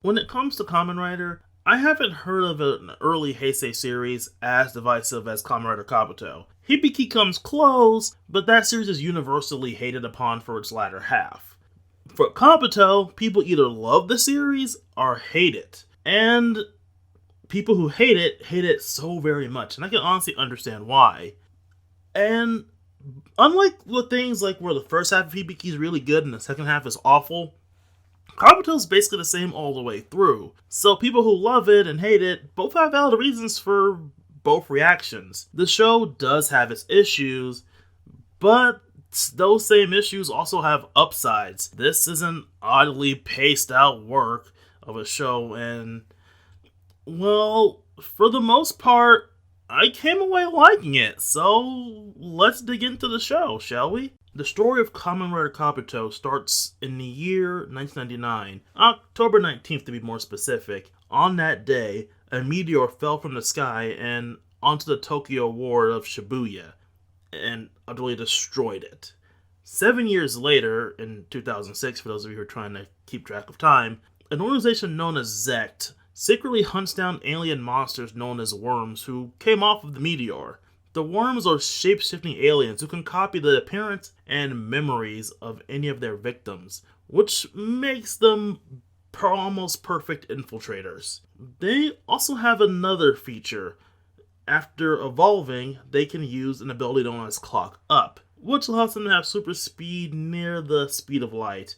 When it comes to Kamen Rider, I haven't heard of an early Heisei series as divisive as Kamen Rider Kabuto. Hibiki comes close, but that series is universally hated upon for its latter half. For Kabuto, people either love the series or hate it. And people who hate it so very much, and I can honestly understand why. And unlike with things like where the first half of Hibiki is really good and the second half is awful, Kabuto is basically the same all the way through. So people who love it and hate it both have valid reasons for both reactions. The show does have its issues, but those same issues also have upsides. This is an oddly paced out work of a show, and, well, for the most part, I came away liking it. So let's dig into the show, shall we? The story of Kamen Rider Kabuto starts in the year 1999, October 19th to be more specific. On that day, a meteor fell from the sky and onto the Tokyo ward of Shibuya, and utterly destroyed it. 7 years later, in 2006, for those of you who are trying to keep track of time, an organization known as ZECT secretly hunts down alien monsters known as worms who came off of the meteor. The worms are shape-shifting aliens who can copy the appearance and memories of any of their victims, which makes them almost perfect infiltrators. They also have another feature. After evolving, they can use an ability known as Clock Up, which allows them to have super speed near the speed of light.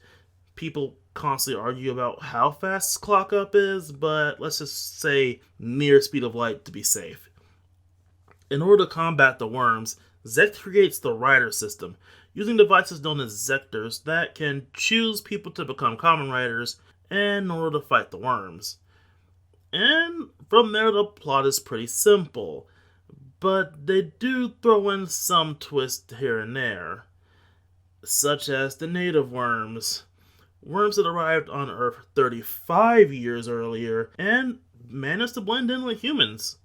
People constantly argue about how fast Clock Up is, but let's just say near speed of light to be safe. In order to combat the worms, Zect creates the Rider system, using devices known as Zectors that can choose people to become Kamen Riders in order to fight the worms. And from there, the plot is pretty simple, but they do throw in some twists here and there, such as the native worms. Worms that arrived on Earth 35 years earlier and managed to blend in with humans.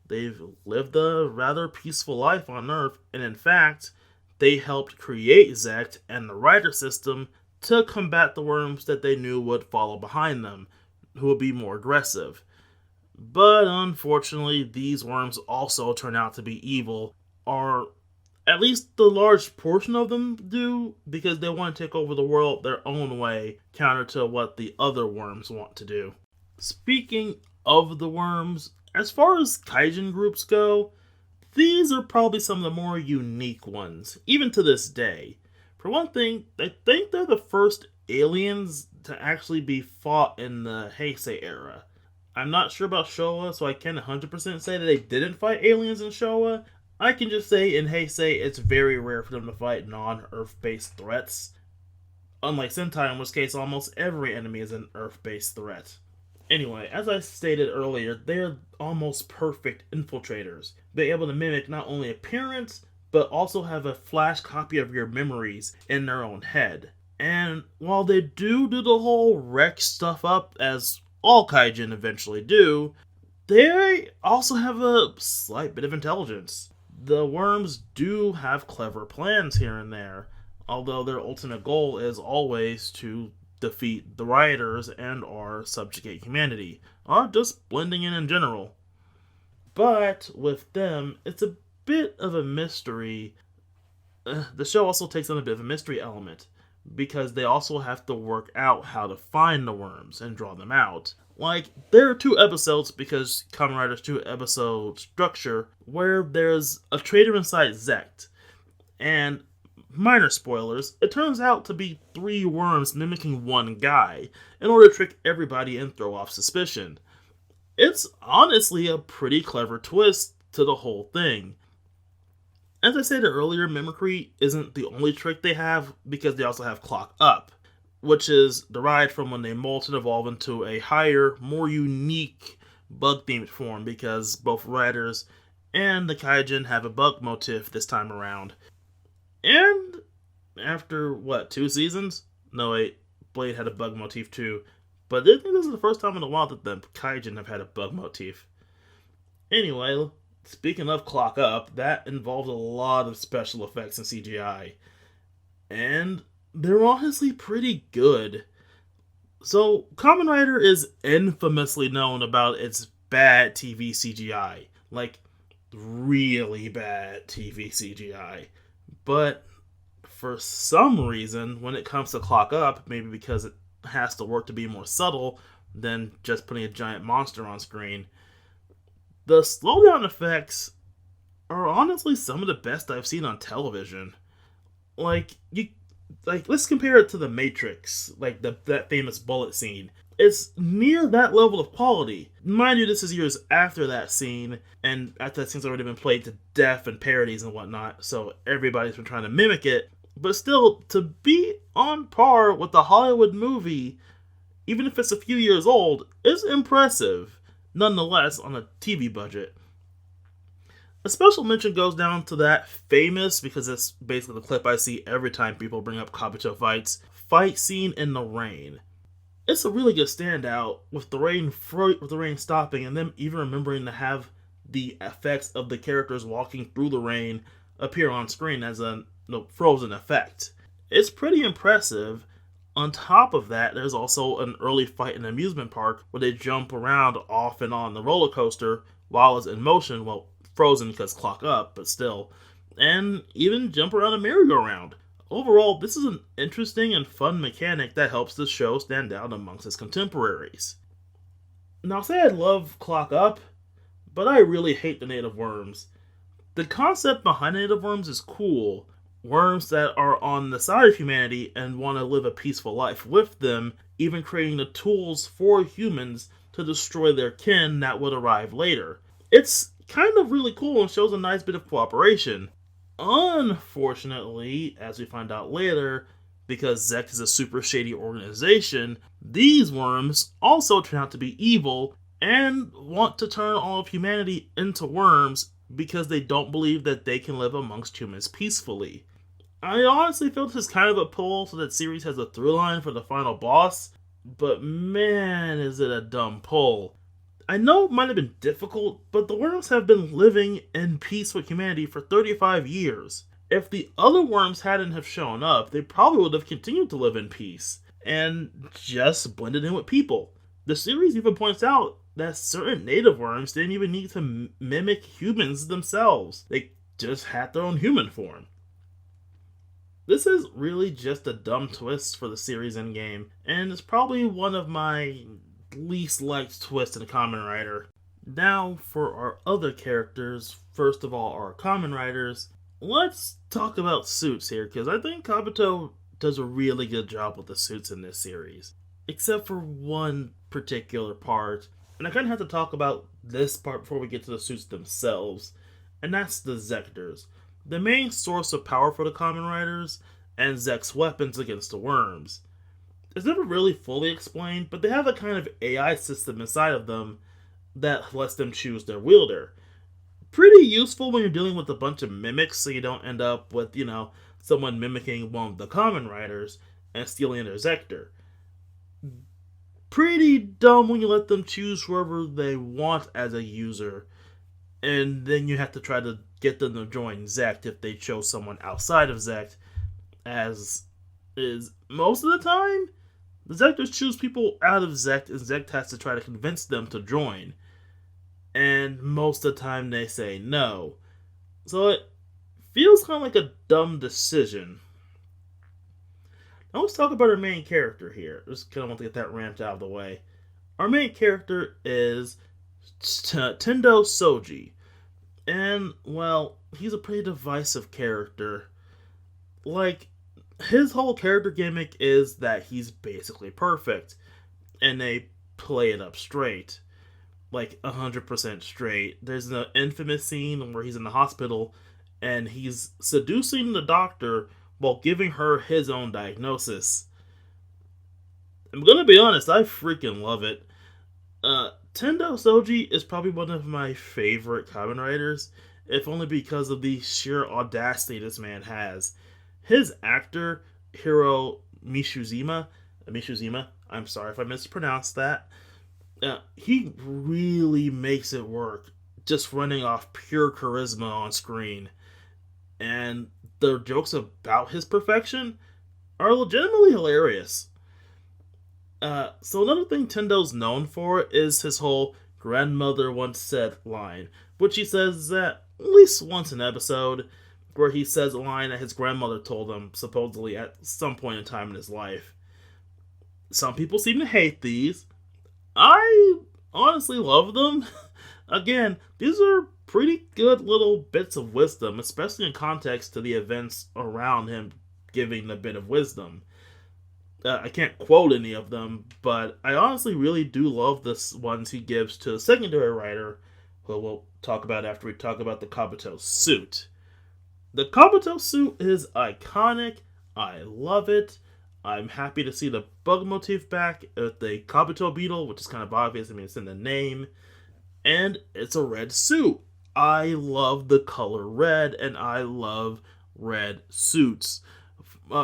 They've lived a rather peaceful life on Earth, and in fact, they helped create Zect and the Rider system to combat the worms that they knew would follow behind them, who would be more aggressive. But unfortunately, these worms also turn out to be evil, or at least the large portion of them do, because they want to take over the world their own way, counter to what the other worms want to do. Speaking of the worms, as far as kaijin groups go, these are probably some of the more unique ones, even to this day. For one thing, I think they're the first aliens to actually be fought in the Heisei era. I'm not sure about Showa, so I can't 100% say that they didn't fight aliens in Showa. I can just say in Heisei, it's very rare for them to fight non-Earth-based threats. Unlike Sentai, in which case almost every enemy is an Earth-based threat. Anyway, as I stated earlier, they're almost perfect infiltrators. They're able to mimic not only appearance, but also have a flash copy of your memories in their own head. And while they do the whole wreck stuff up, as all kaijin eventually do, they also have a slight bit of intelligence. The worms do have clever plans here and there, although their ultimate goal is always to defeat the rioters and or subjugate humanity, or just blending in general. But with them, it's a bit of a mystery. The show also takes on a bit of a mystery element, because they also have to work out how to find the worms and draw them out. Like, there are 2 episodes, because Kamen Rider's 2-episode structure, where there's a traitor inside Zect, and minor spoilers, it turns out to be 3 worms mimicking one guy in order to trick everybody and throw off suspicion. It's honestly a pretty clever twist to the whole thing. As I said earlier, mimicry isn't the only trick they have, because they also have Clock Up, which is derived from when they molt and evolve into a higher, more unique bug-themed form, because both Riders and the Kaijin have a bug motif this time around. And after, 2 seasons? No, wait, Blade had a bug motif too. But I think this is the first time in a while that the Kaijin have had a bug motif. Anyway, speaking of Clock Up, that involved a lot of special effects and CGI. And they're honestly pretty good. So, Kamen Rider is infamously known about its bad TV CGI. Like, really bad TV CGI. But for some reason, when it comes to Clock Up, maybe because it has to work to be more subtle than just putting a giant monster on screen, the slowdown effects are honestly some of the best I've seen on television. Like you, let's compare it to The Matrix, like that famous bullet scene. It's near that level of quality. Mind you, this is years after that scene, and after that scene's already been played to death in parodies and whatnot, so everybody's been trying to mimic it. But still, to be on par with the Hollywood movie, even if it's a few years old, is impressive, nonetheless, on a TV budget. A special mention goes down to that famous, because it's basically the clip I see every time people bring up Kabuto fights, fight scene in the rain. It's a really good standout with the rain stopping, and them even remembering to have the effects of the characters walking through the rain appear on screen as a frozen effect. It's pretty impressive. On top of that, there's also an early fight in an amusement park where they jump around off and on the roller coaster while it's in motion, well, frozen because Clock Up, but still, and even jump around a merry-go-round. Overall, this is an interesting and fun mechanic that helps the show stand out amongst its contemporaries. Now, say I love Clock Up, but I really hate the native worms. The concept behind native worms is cool. Worms that are on the side of humanity and want to live a peaceful life with them, even creating the tools for humans to destroy their kin that would arrive later. It's kind of really cool and shows a nice bit of cooperation. Unfortunately, as we find out later, because Zect is a super shady organization, these worms also turn out to be evil and want to turn all of humanity into worms because they don't believe that they can live amongst humans peacefully. I honestly feel this is kind of a pull so that series has a through line for the final boss, but man, is it a dumb pull. I know it might have been difficult, but the worms have been living in peace with humanity for 35 years. If the other worms hadn't have shown up, they probably would have continued to live in peace and just blended in with people. The series even points out that certain native worms didn't even need to mimic humans themselves. They just had their own human form. This is really just a dumb twist for the series endgame, and it's probably one of my least liked twists in Kamen Rider. Now, for our other characters, first of all, our Kamen Riders, let's talk about suits here, because I think Kabuto does a really good job with the suits in this series. Except for one particular part, and I kind of have to talk about this part before we get to the suits themselves, and that's the Zectors, the main source of power for the Kamen Riders, and Zect's weapons against the worms. It's never really fully explained, but they have a kind of AI system inside of them that lets them choose their wielder. Pretty useful when you're dealing with a bunch of mimics, so you don't end up with, someone mimicking one of the Kamen Riders and stealing their Zector. Pretty dumb when you let them choose whoever they want as a user, and then you have to try to get them to join Zect if they chose someone outside of Zect, as is most of the time. The Zectors choose people out of Zect, and Zect has to try to convince them to join. And most of the time they say no. So it feels kind of like a dumb decision. Now let's talk about our main character here. Just kind of want to get that rant out of the way. Our main character is Tendo Soji. And, well, he's a pretty divisive character. Like, his whole character gimmick is that he's basically perfect. And they play it up straight. Like, 100% straight. There's an infamous scene where he's in the hospital and he's seducing the doctor while giving her his own diagnosis. I'm gonna be honest, I freaking love it. Tendo Soji is probably one of my favorite Kamen Riders, if only because of the sheer audacity this man has. His actor, Hiro Mishuzima, I'm sorry if I mispronounced that, he really makes it work, just running off pure charisma on screen. And the jokes about his perfection are legitimately hilarious. So another thing Tendo's known for is his whole grandmother once said line, which he says at least once an episode, where he says a line that his grandmother told him, supposedly at some point in time in his life. Some people seem to hate these. I honestly love them. Again, these are pretty good little bits of wisdom, especially in context to the events around him giving a bit of wisdom. I can't quote any of them, but I honestly really do love the ones he gives to the secondary writer, who we'll talk about after we talk about the Kabuto suit. The Kabuto suit is iconic. I love it. I'm happy to see the bug motif back with the Kabuto beetle, which is kind of obvious. I mean, it's in the name. And it's a red suit. I love the color red, and I love red suits.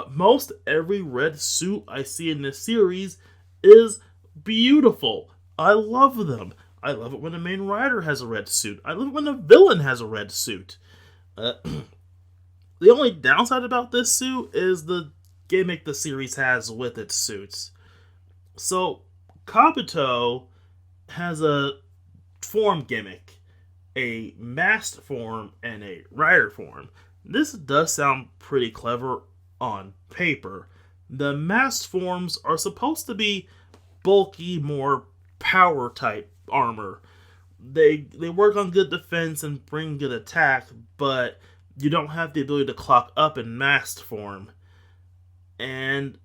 Most every red suit I see in this series is beautiful. I love them. I love it when the main rider has a red suit. I love it when the villain has a red suit. The only downside about this suit is the gimmick the series has with its suits. So, Kabuto has a form gimmick, a masked form, and a rider form. This does sound pretty clever on paper. The masked forms are supposed to be bulky, more power type armor. They work on good defense and bring good attack, but you don't have the ability to clock up in masked form. And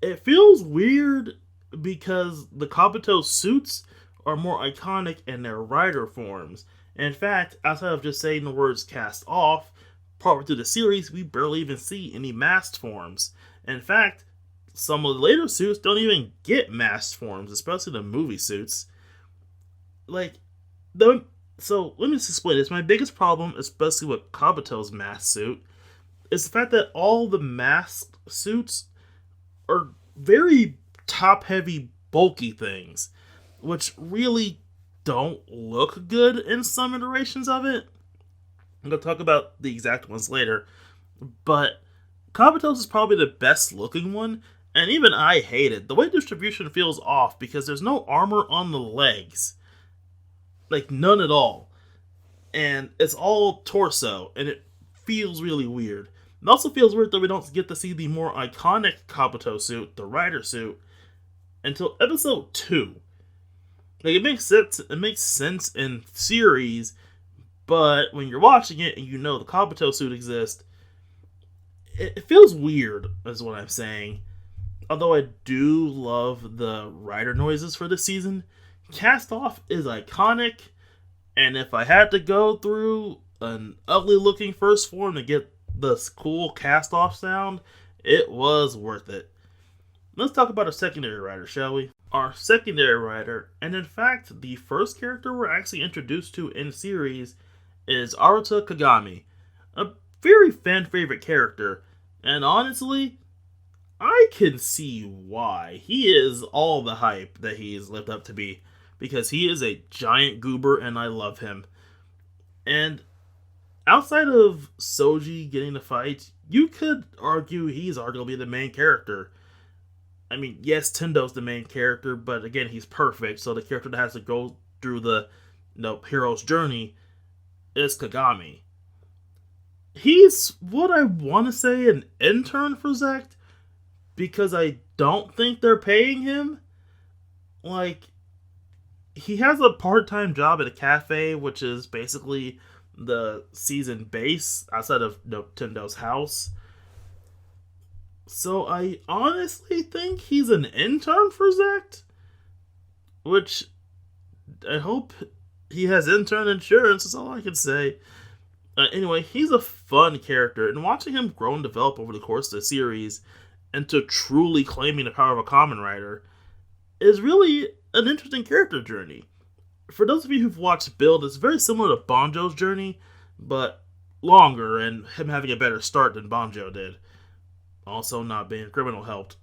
it feels weird because the Kabuto suits are more iconic in their rider forms. In fact, outside of just saying the words cast off, partway through the series, we barely even see any masked forms. In fact, some of the later suits don't even get masked forms, especially the movie suits. So let me just explain this. My biggest problem, especially with Kabuto's mask suit, is the fact that all the masked suits are very top-heavy, bulky things, which really don't look good in some iterations of it. I'm going to talk about the exact ones later, but Kabuto's is probably the best looking one, and even I hate it. The weight distribution feels off because there's no armor on the legs. Like, none at all. And it's all torso, and it feels really weird. It also feels weird that we don't get to see the more iconic Kabuto suit, the rider suit, until episode 2. Like, it makes sense in series, but when you're watching it and you know the Kabuto suit exists, it feels weird, is what I'm saying. Although I do love the rider noises for this season, Cast Off is iconic, and if I had to go through an ugly looking first form to get this cool Cast Off sound, it was worth it. Let's talk about our secondary rider, shall we? Our secondary rider, and in fact the first character we're actually introduced to in series, is Arata Kagami, a very fan favorite character, and honestly, I can see why. He is all the hype that he's lived up to be, because he is a giant goober and I love him. And outside of Soji getting the fight, you could argue he's arguably the main character. I mean, yes, Tendo's the main character, but again, he's perfect, so the character that has to go through the hero's journey is Kagami. He's what I want to say an intern for Zect, because I don't think they're paying him. Like, he has a part-time job at a cafe, which is basically the season base outside of Tendo's house. So I honestly think he's an intern for Zect, which I hope he has intern insurance, is all I can say. Anyway, he's a fun character, and watching him grow and develop over the course of the series into truly claiming the power of a Kamen Rider is really an interesting character journey. For those of you who've watched Build, it's very similar to Banjo's journey, but longer, and him having a better start than Banjo did. Also, not being a criminal helped.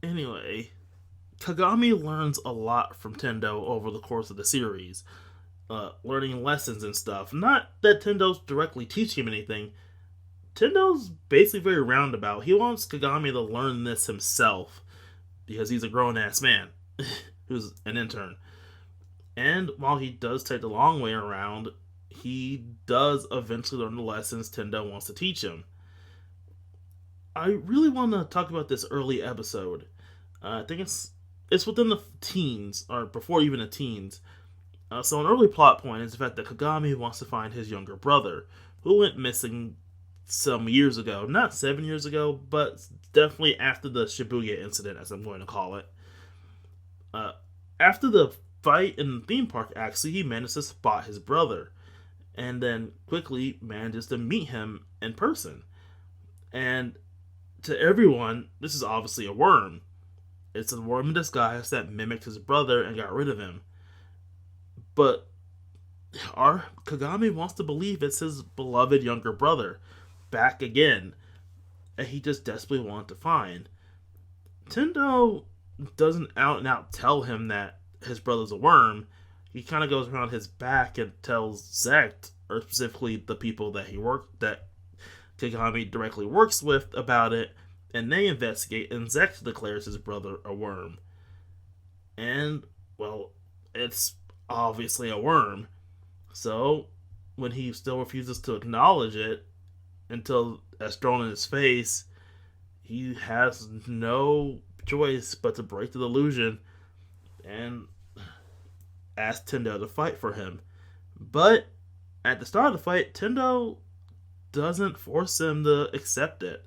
Anyway, Kagami learns a lot from Tendo over the course of the series. Learning lessons and stuff. Not that Tendo's directly teaching him anything. Tendo's basically very roundabout. He wants Kagami to learn this himself because he's a grown-ass man who's an intern. And while he does take the long way around, he does eventually learn the lessons Tendo wants to teach him. I really want to talk about this early episode. I think it's within the teens, or before even the teens. So an early plot point is the fact that Kagami wants to find his younger brother, who went missing some years ago. Not 7 years ago, but definitely after the Shibuya incident, as I'm going to call it. After the fight in the theme park, actually, he manages to spot his brother, and then quickly manages to meet him in person. And to everyone, this is obviously a worm. It's a worm in disguise that mimicked his brother and got rid of him. But our Kagami wants to believe it's his beloved younger brother back again, and he just desperately wants to find. Tendo doesn't out and out tell him that his brother's a worm. He kind of goes around his back and tells Zect, or specifically the people that Kagami directly works with, about it, and they investigate, and Zect declares his brother a worm. And, well, it's obviously a worm. So, when he still refuses to acknowledge it, until it's thrown in his face, he has no choice but to break the delusion and ask Tendo to fight for him. But at the start of the fight, Tendo doesn't force him to accept it.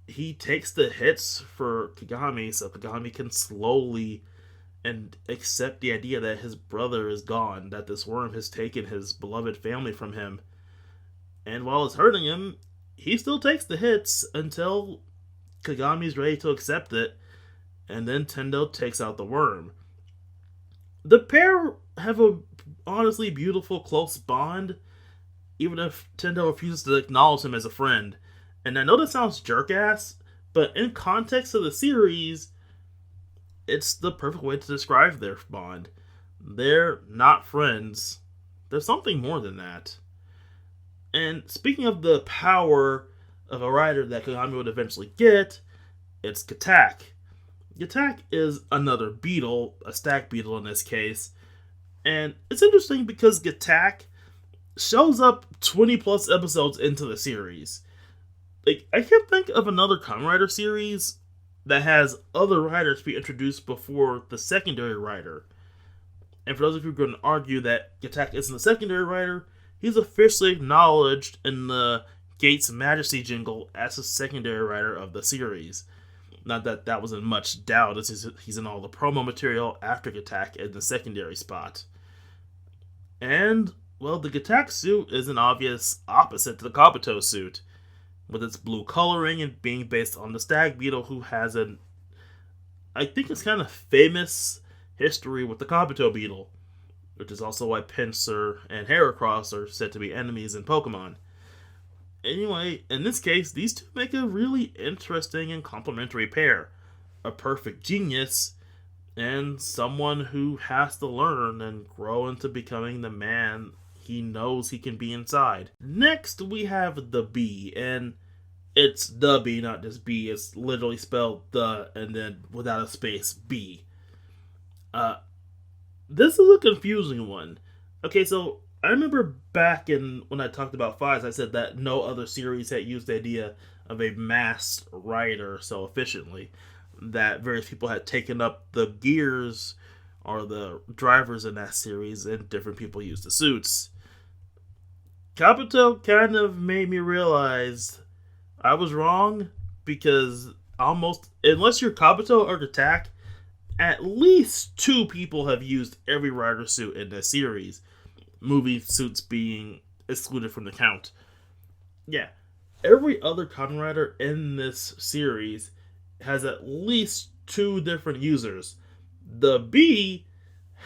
He takes the hits for Kagami so Kagami can slowly and accept the idea that his brother is gone, that this worm has taken his beloved family from him. And while it's hurting him, he still takes the hits until Kagami's ready to accept it, and then Tendo takes out the worm. The pair have a honestly beautiful, close bond, even if Tendo refuses to acknowledge him as a friend. And I know that sounds jerk-ass, but in context of the series, it's the perfect way to describe their bond. They're not friends. There's something more than that. And speaking of the power of a rider that Kagami would eventually get, it's Gatak. Gatak is another beetle, a stack beetle in this case. And it's interesting because Gatak shows up 20 plus episodes into the series. Like, I can't think of another Kamen Rider series that has other riders be introduced before the secondary rider. And for those of you who are going to argue that Gatak isn't the secondary rider, he's officially acknowledged in the Gates Majesty jingle as a secondary rider of the series. Not that that was in much doubt, as he's in all the promo material after Gatak in the secondary spot. And, well, the Gatak suit is an obvious opposite to the Kabuto suit, with its blue coloring and being based on the stag beetle, who has I think it's kind of famous history with the Kabuto beetle, which is also why Pinsir and Heracross are said to be enemies in Pokemon. Anyway, in this case, these two make a really interesting and complementary pair. A perfect genius, and someone who has to learn and grow into becoming the man he knows he can be inside. Next, we have the Bee, and it's the Bee, not just B. It's literally spelled the, and then without a space, B. This is a confusing one. Okay, so I remember back when I talked about Fives, I said that no other series had used the idea of a masked rider so efficiently, that various people had taken up the gears or the drivers in that series, and different people used the suits. Kabuto kind of made me realize I was wrong, because almost, unless you're Kabuto or Gatak, at least 2 people have used every rider suit in this series. Movie suits being excluded from the count. Yeah, every other Kamen Rider in this series has at least 2 different users. The Bee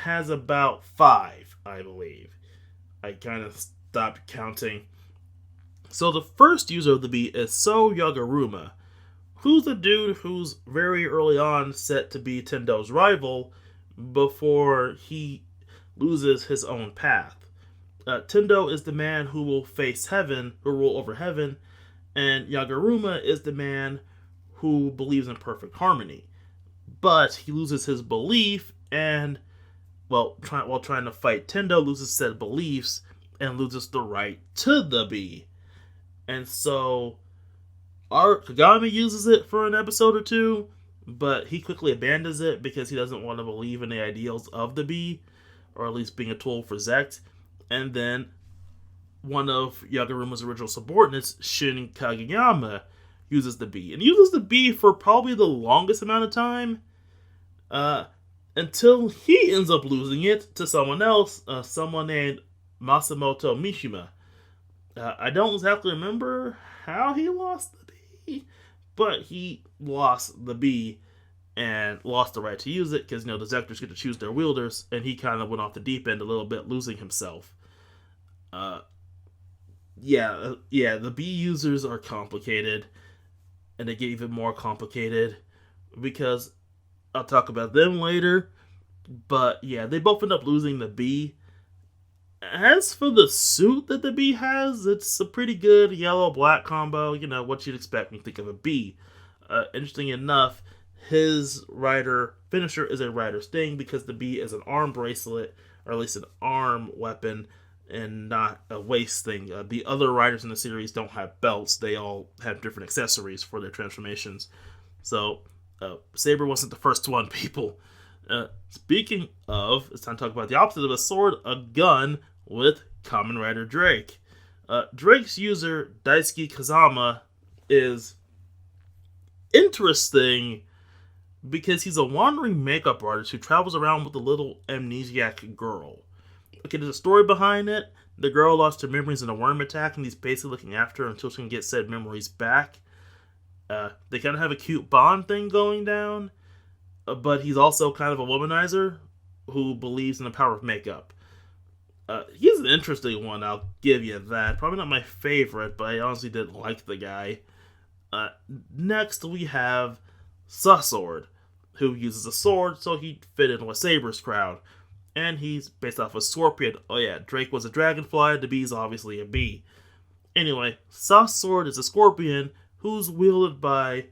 has about 5, I believe. I kind of stopped counting. So the first user of the Bee is So Yagaruma, who's a dude who's very early on set to be Tendo's rival before he loses his own path. Tendo is the man who will face heaven, who will rule over heaven, And Yaguruma is the man who believes in perfect harmony. But he loses his belief and, while trying to fight Tendo, loses said beliefs and loses the right to the bee. And so Kagami uses it for an episode or two, but he quickly abandons it because he doesn't want to believe in the ideals of the bee, or at least being a tool for Zect. And then one of Yaguruma's original subordinates, Shin Kageyama, uses the bee. And uses the bee for probably the longest amount of time, until he ends up losing it to someone else, someone named Masamoto Mishima. I don't exactly remember how he lost the bee, but he lost the bee and lost the right to use it because, the Zectors get to choose their wielders, and he kind of went off the deep end a little bit, losing himself. The bee users are complicated, and they get even more complicated because I'll talk about them later. But yeah, they both end up losing the bee. As for the suit that the bee has, it's a pretty good yellow-black combo. What you'd expect when you think of a bee. Interesting enough, his rider finisher is a rider sting because the bee is an arm bracelet, or at least an arm weapon, and not a waist thing. The other riders in the series don't have belts. They all have different accessories for their transformations. So, Saber wasn't the first one, people. Speaking of, it's time to talk about the opposite of a sword, a gun, with Kamen Rider Drake. Drake's user, Daisuke Kazama, is interesting because he's a wandering makeup artist who travels around with a little amnesiac girl. Okay, there's a story behind it. The girl lost her memories in a worm attack, and he's basically looking after her until she can get said memories back. They kind of have a cute bond thing going down, but he's also kind of a womanizer who believes in the power of makeup. He's an interesting one, I'll give you that. Probably not my favorite, but I honestly did like the guy. Next, we have Sword, who uses a sword, so he'd fit in with Saber's crowd. And he's based off a scorpion. Oh yeah, Drake was a dragonfly, the bee's obviously a bee. Anyway, Sword is a scorpion who's wielded by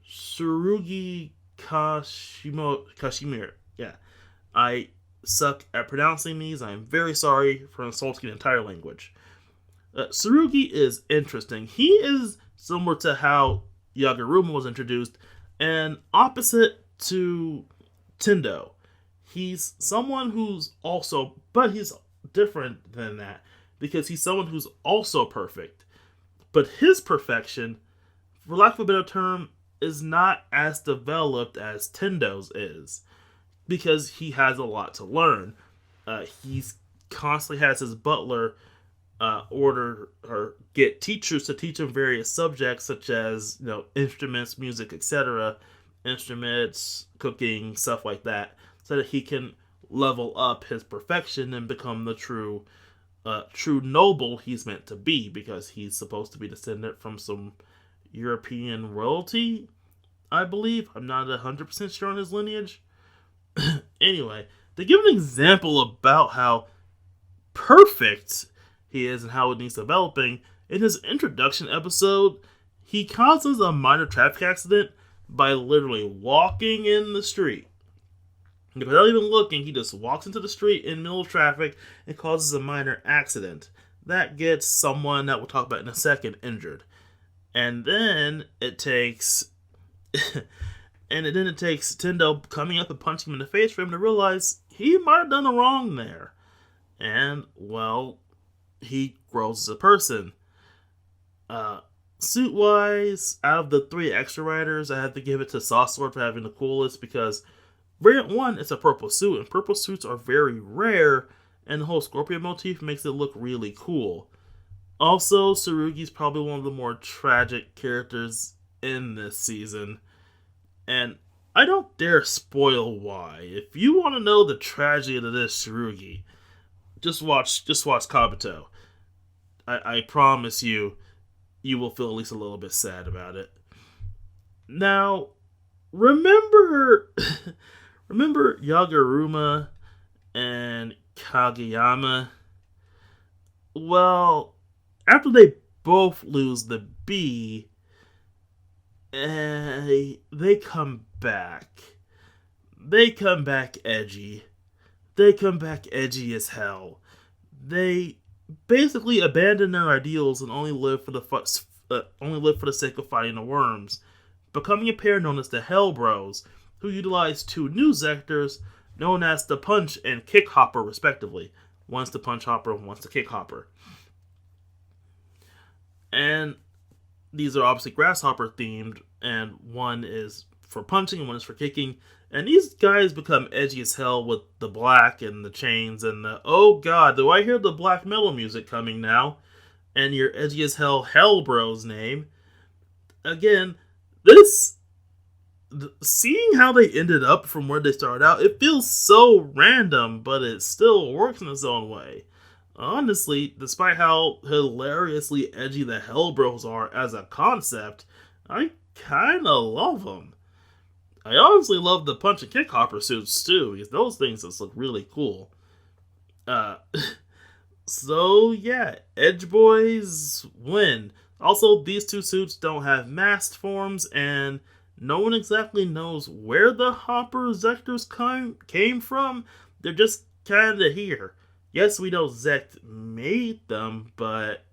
Tsurugi Kashimir. Yeah, I suck at pronouncing these. I'm very sorry for insulting the entire language. Tsurugi is interesting. He is similar to how Yaguruma was introduced, and opposite to Tendo. He's someone who's also, but he's different than that, because he's someone who's also perfect. But his perfection, for lack of a better term, is not as developed as Tendo's is, because he has a lot to learn. He's constantly has his butler order or get teachers to teach him various subjects, such as instruments, music, etc., instruments, cooking, stuff like that, so that he can level up his perfection and become the true noble he's meant to be, because he's supposed to be descended from some European royalty, I believe. I'm not 100% sure on his lineage. Anyway, to give an example about how perfect he is and how it needs developing, in his introduction episode, he causes a minor traffic accident by literally walking in the street. Without even looking, he just walks into the street in the middle of traffic and causes a minor accident. That gets someone that we'll talk about in a second injured. And then it takes Tendo coming up and punching him in the face for him to realize he might have done the wrong there. And, well, he grows as a person. Suit-wise, out of the 3 extra riders, I have to give it to Sword for having the coolest, because Variant 1 is a purple suit, and purple suits are very rare, and the whole Scorpion motif makes it look really cool. Also, Tsurugi's probably one of the more tragic characters in this season, and I don't dare spoil why. If you want to know the tragedy of this Tsurugi, just watch Kabuto. I promise you will feel at least a little bit sad about it. Now, remember Yaguruma and Kageyama? Well, after they both lose the be, they come back. They come back edgy. They come back edgy as hell. They basically abandon their ideals and only live for the sake of fighting the worms, becoming a pair known as the Hell Bros, who utilize two new Zectors known as the Punch and Kick Hopper, respectively. One's the Punch Hopper, one's the Kick Hopper. And these are obviously Grasshopper themed, and one is for punching and one is for kicking. And these guys become edgy as hell with the black and the chains and the, oh god, do I hear the black metal music coming now? And your edgy as hell Hell Bros name. Again, seeing how they ended up from where they started out, it feels so random, but it still works in its own way. Honestly, despite how hilariously edgy the Hell Bros are as a concept, I kinda love them. I honestly love the Punch and Kick Hopper suits too, because those things just look really cool. So yeah, Edge Boys win. Also, these two suits don't have masked forms, and no one exactly knows where the Hopper Zectors came from. They're just kinda here. Yes, we know Zect made them, but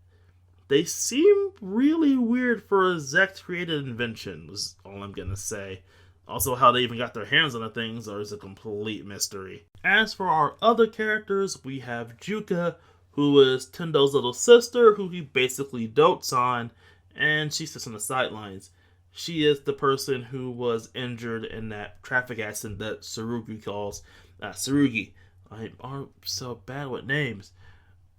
they seem really weird for a Zect-created invention, was all I'm gonna say. Also, how they even got their hands on the things is a complete mystery. As for our other characters, we have Juka, who is Tendo's little sister, who he basically dotes on, and she sits on the sidelines. She is the person who was injured in that traffic accident that Tsurugi calls Tsurugi. I'm so bad with names.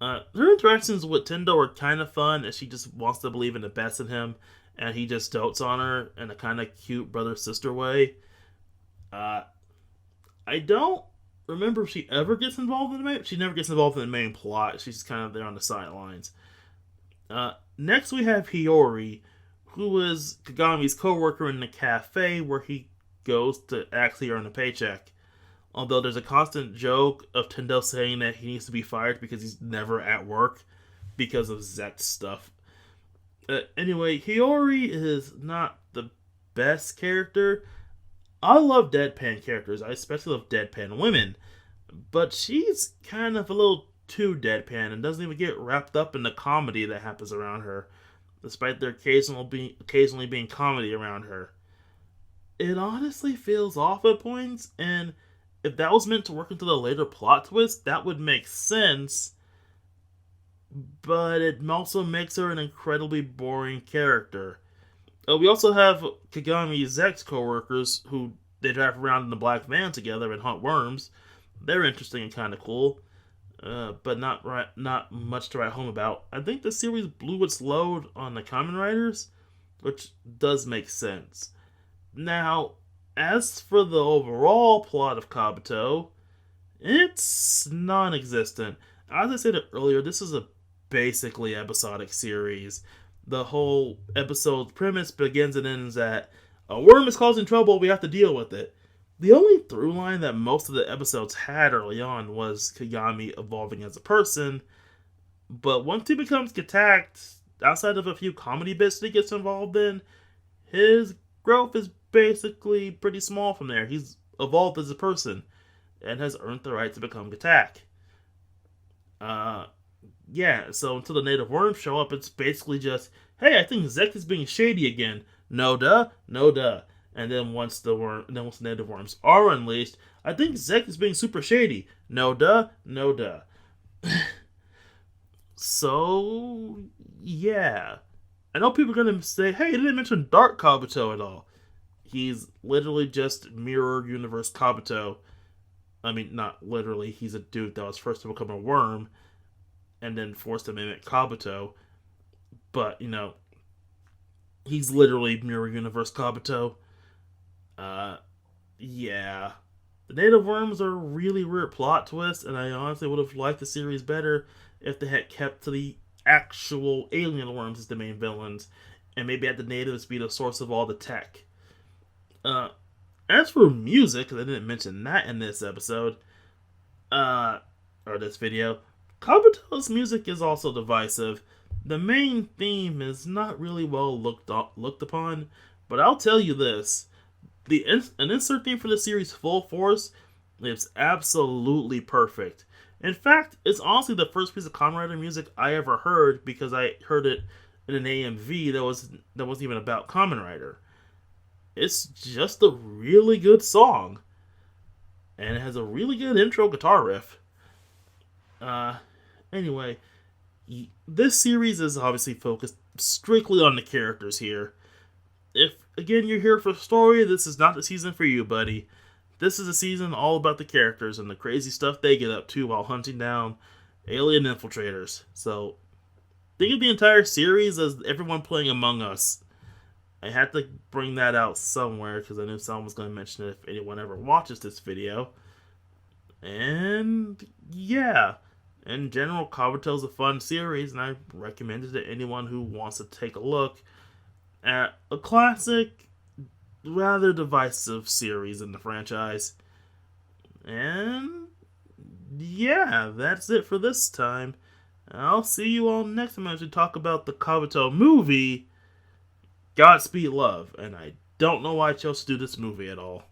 Her interactions with Tendo are kind of fun, and she just wants to believe in the best in him, and he just dotes on her in a kind of cute brother-sister way. I don't remember if she ever gets involved in the main... She never gets involved in the main plot. She's kind of there on the sidelines. Next we have Hiyori, who is Kagami's co-worker in the cafe where he goes to actually earn a paycheck. Although there's a constant joke of Tendo saying that he needs to be fired because he's never at work because of Zect stuff. Anyway, Hiyori is not the best character. I love deadpan characters. I especially love deadpan women. But she's kind of a little too deadpan and doesn't even get wrapped up in the comedy that happens around her, despite there occasionally being comedy around her. It honestly feels off at points, and if that was meant to work into the later plot twist, that would make sense, but it also makes her an incredibly boring character. We also have Kagami's Zect co-workers, who they drive around in the black van together and hunt worms. They're interesting and kind of cool, but not much to write home about. I think the series blew its load on the Kamen Riders, which does make sense. Now, as for the overall plot of Kabuto, it's non-existent. As I said earlier, this is a basically episodic series. The whole episode's premise begins and ends at, a worm is causing trouble, we have to deal with it. The only through line that most of the episodes had early on was Kagami evolving as a person, but once he becomes attacked, outside of a few comedy bits that he gets involved in, his growth is basically pretty small from there. He's evolved as a person and has earned the right to become Gatak. Yeah, so until the native worms show up, it's basically just, hey, I think Zect is being shady again. No duh, no duh. And then once the native worms are unleashed, I think Zect is being super shady. No duh, no duh. So, yeah. I know people are going to say, hey, you didn't mention Dark Kabuto at all. He's literally just Mirror Universe Kabuto. I mean, not literally. He's a dude that was first to become a worm and then forced to mimic Kabuto. But, he's literally Mirror Universe Kabuto. Yeah. The native worms are a really weird plot twist, and I honestly would have liked the series better if they had kept to the actual alien worms as the main villains, and maybe had the natives be the source of all the tech. As for music, 'cause I didn't mention that in this episode, or this video, Kabuto's music is also divisive. The main theme is not really well looked upon, but I'll tell you this: an insert theme for the series Full Force is absolutely perfect. In fact, it's honestly the first piece of Kamen Rider music I ever heard because I heard it in an AMV that wasn't even about Kamen Rider. It's just a really good song, and it has a really good intro guitar riff. Uh, anyway, this series is obviously focused strictly on the characters here. If again you're here for story, this is not the season for you, buddy. This is a season all about the characters and the crazy stuff they get up to while hunting down alien infiltrators. So think of the entire series as everyone playing Among Us. I had to bring that out somewhere because I knew someone was going to mention it if anyone ever watches this video. And yeah, in general, Kabuto's a fun series, and I recommend it to anyone who wants to take a look at a classic, rather divisive series in the franchise. And yeah, that's it for this time. I'll see you all next time as we talk about the Kabuto movie, Godspeed Love. And I don't know why I chose to do this movie at all.